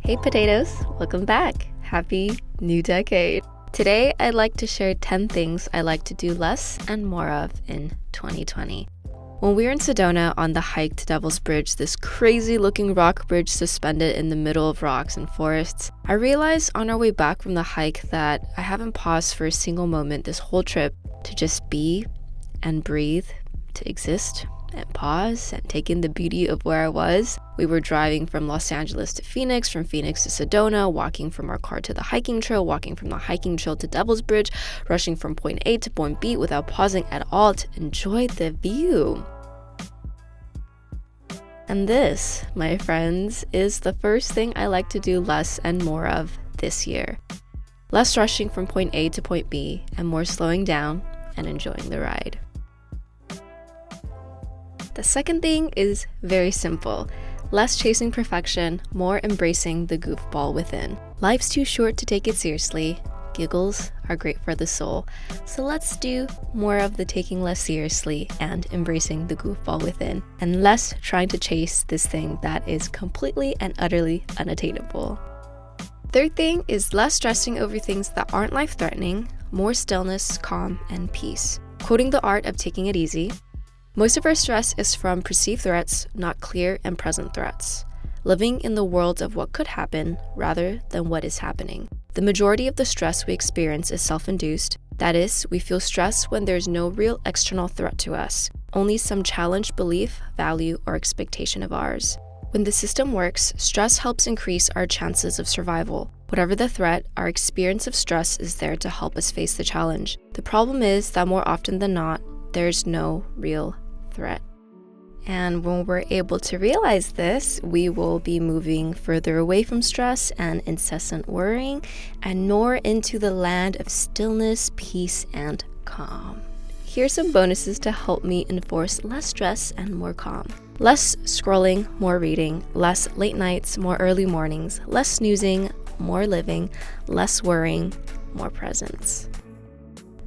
Hey potatoes, welcome back. Happy new decade. Today I'd like to share 10 things I like to do less and more of in 2020. When we were in Sedona on the hike to Devil's Bridge, this crazy looking rock bridge suspended in the middle of rocks and forests, I realized on our way back from the hike that I haven't paused for a single moment this whole trip to just be and breathe, to exist and pause and take in the beauty of where I was. We were driving from Los Angeles to Phoenix, from Phoenix to Sedona, walking from our car to the hiking trail, walking from the hiking trail to Devil's Bridge, rushing from point A to point B without pausing at all to enjoy the view. And this, my friends, is the first thing I like to do less and more of this year. Less rushing from point A to point B and more slowing down and enjoying the ride. The second thing is very simple. Less chasing perfection, more embracing the goofball within. Life's too short to take it seriously. Giggles are great for the soul. So let's do more of the taking less seriously and embracing the goofball within, and less trying to chase this thing that is completely and utterly unattainable. Third thing is less stressing over things that aren't life-threatening, more stillness, calm, and peace. Quoting The Art of Taking It Easy, most of our stress is from perceived threats, not clear and present threats. Living in the world of what could happen rather than what is happening. The majority of the stress we experience is self-induced. That is, we feel stress when there's no real external threat to us, only some challenged belief, value, or expectation of ours. When the system works, stress helps increase our chances of survival. Whatever the threat, our experience of stress is there to help us face the challenge. The problem is that more often than not, there's no real threat. And when we're able to realize this, we will be moving further away from stress and incessant worrying and more into the land of stillness, peace, and calm. Here's some bonuses to help me enforce less stress and more calm. Less scrolling, more reading. Less late nights, more early mornings. Less snoozing, more living. Less worrying, more presence.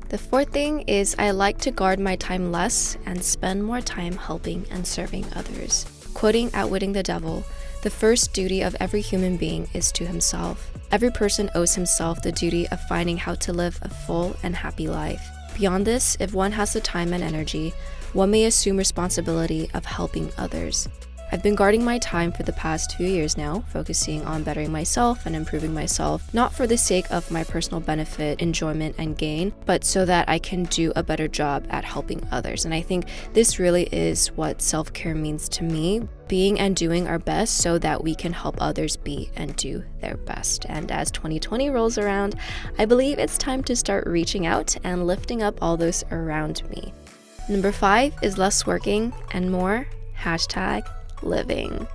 The fourth thing is I like to guard my time less and spend more time helping and serving others. Quoting Outwitting the Devil, the first duty of every human being is to himself. Every person owes himself the duty of finding how to live a full and happy life. Beyond this, if one has the time and energy, one may assume responsibility of helping others. I've been guarding my time for the past 2 years now, focusing on bettering myself and improving myself, not for the sake of my personal benefit, enjoyment, and gain, but so that I can do a better job at helping others. And I think this really is what self-care means to me, being and doing our best so that we can help others be and do their best. And as 2020 rolls around, I believe it's time to start reaching out and lifting up all those around me. Number 5 is less working and more #living.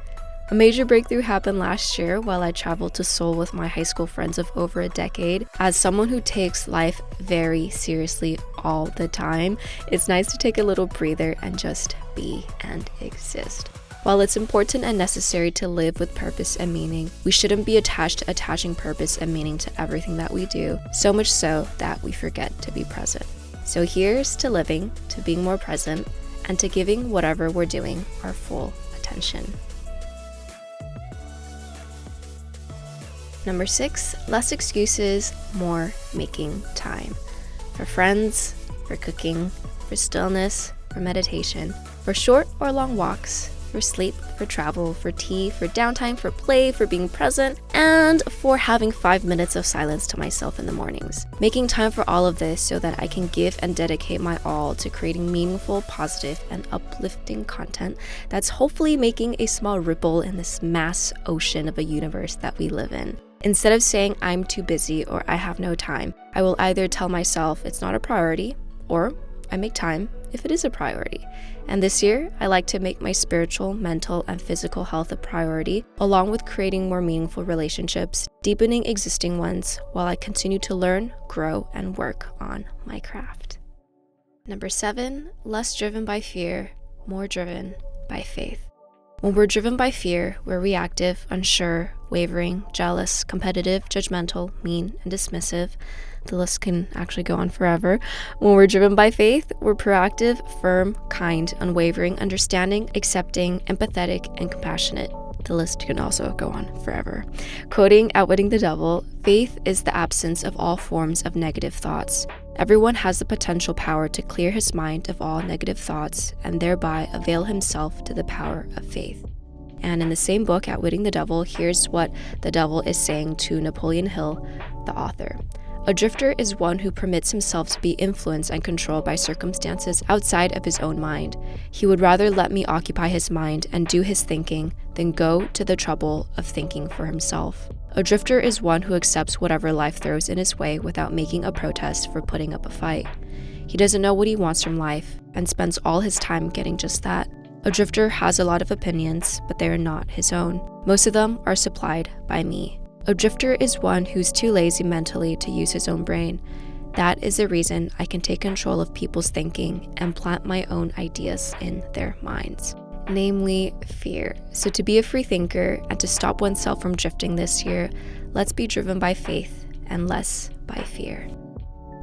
A major breakthrough happened last year while I traveled to Seoul with my high school friends of over a decade. As someone who takes life very seriously all the time, it's nice to take a little breather and just be and exist. While it's important and necessary to live with purpose and meaning, we shouldn't be attached to attaching purpose and meaning to everything that we do, so much so that we forget to be present. So here's to living, to being more present, and to giving whatever we're doing our full attention. Number 6, less excuses, more making time. For friends, for cooking, for stillness, for meditation, for short or long walks, for sleep, for travel, for tea, for downtime, for play, for being present, and for having 5 minutes of silence to myself in the mornings. Making time for all of this so that I can give and dedicate my all to creating meaningful, positive, and uplifting content that's hopefully making a small ripple in this mass ocean of a universe that we live in. Instead of saying I'm too busy or I have no time, I will either tell myself it's not a priority or I make time if it is a priority. And this year, I like to make my spiritual, mental, and physical health a priority, along with creating more meaningful relationships, deepening existing ones, while I continue to learn, grow, and work on my craft. Number 7, less driven by fear, more driven by faith. When we're driven by fear, we're reactive, unsure, wavering, jealous, competitive, judgmental, mean, and dismissive. The list can actually go on forever. When we're driven by faith, we're proactive, firm, kind, unwavering, understanding, accepting, empathetic, and compassionate. The list can also go on forever. Quoting Outwitting the Devil, faith is the absence of all forms of negative thoughts. Everyone has the potential power to clear his mind of all negative thoughts and thereby avail himself to the power of faith. And in the same book, Outwitting the Devil, here's what the devil is saying to Napoleon Hill, the author. A drifter is one who permits himself to be influenced and controlled by circumstances outside of his own mind. He would rather let me occupy his mind and do his thinking than go to the trouble of thinking for himself. A drifter is one who accepts whatever life throws in his way without making a protest for putting up a fight. He doesn't know what he wants from life and spends all his time getting just that. A drifter has a lot of opinions, but they are not his own. Most of them are supplied by me. A drifter is one who's too lazy mentally to use his own brain. That is the reason I can take control of people's thinking and plant my own ideas in their minds, namely fear. So to be a free thinker and to stop oneself from drifting this year, let's be driven by faith and less by fear.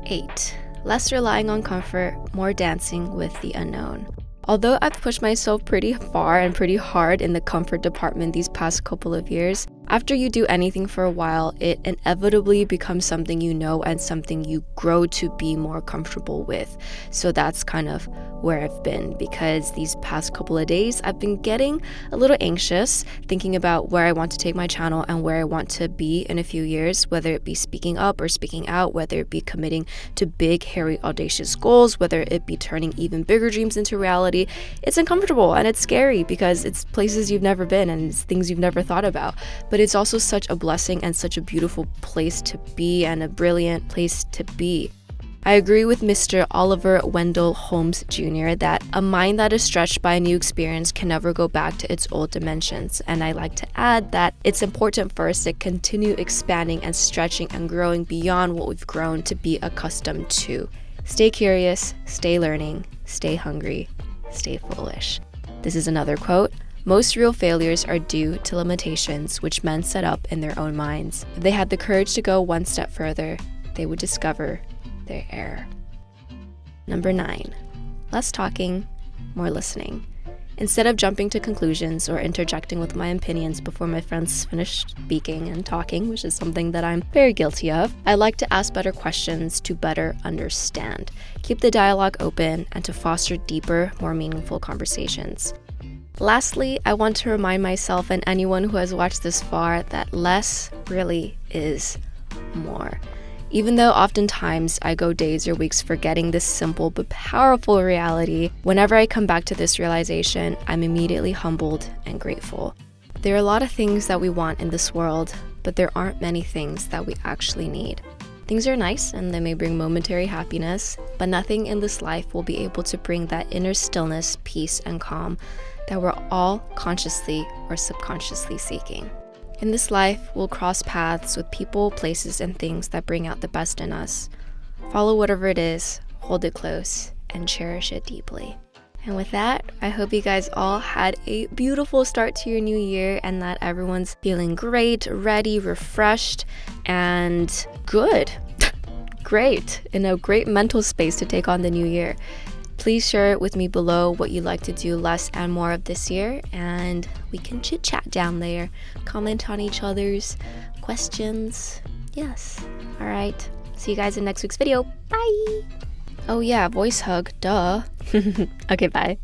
8. Less relying on comfort, more dancing with the unknown. Although I've pushed myself pretty far and pretty hard in the comfort department these past couple of years, after you do anything for a while, it inevitably becomes something you know and something you grow to be more comfortable with. So that's kind of where I've been, because these past couple of days I've been getting a little anxious thinking about where I want to take my channel and where I want to be in a few years, whether it be speaking up or speaking out, whether it be committing to big, hairy, audacious goals, whether it be turning even bigger dreams into reality. It's uncomfortable and it's scary because it's places you've never been and it's things you've never thought about. But it's also such a blessing and such a beautiful place to be and a brilliant place to be. I agree with Mr. Oliver Wendell Holmes Jr. that a mind that is stretched by a new experience can never go back to its old dimensions. And I like to add that it's important for us to continue expanding and stretching and growing beyond what we've grown to be accustomed to. Stay curious, stay learning, stay hungry, stay foolish. This is another quote. Most real failures are due to limitations which men set up in their own minds. If they had the courage to go one step further, they would discover their error. Number 9. Less talking, more listening. Instead of jumping to conclusions or interjecting with my opinions before my friends finish speaking and talking, which is something that I'm very guilty of, I like to ask better questions to better understand, keep the dialogue open, and to foster deeper, more meaningful conversations. Lastly, I want to remind myself and anyone who has watched this far that less really is more. Even though oftentimes I go days or weeks forgetting this simple but powerful reality, whenever I come back to this realization, I'm immediately humbled and grateful. There are a lot of things that we want in this world, but there aren't many things that we actually need. Things are nice and they may bring momentary happiness, but nothing in this life will be able to bring that inner stillness, peace, and calm that we're all consciously or subconsciously seeking. In this life, we'll cross paths with people, places, and things that bring out the best in us. Follow whatever it is, hold it close, and cherish it deeply. And with that, I hope you guys all had a beautiful start to your new year and that everyone's feeling great, ready, refreshed, and good. Great, in a great mental space to take on the new year. Please share it with me below what you'd like to do less and more of this year, and we can chit chat down there, comment on each other's questions. Yes. All right. See you guys in next week's video. Bye. Oh yeah, voice hug. Duh. Okay, bye.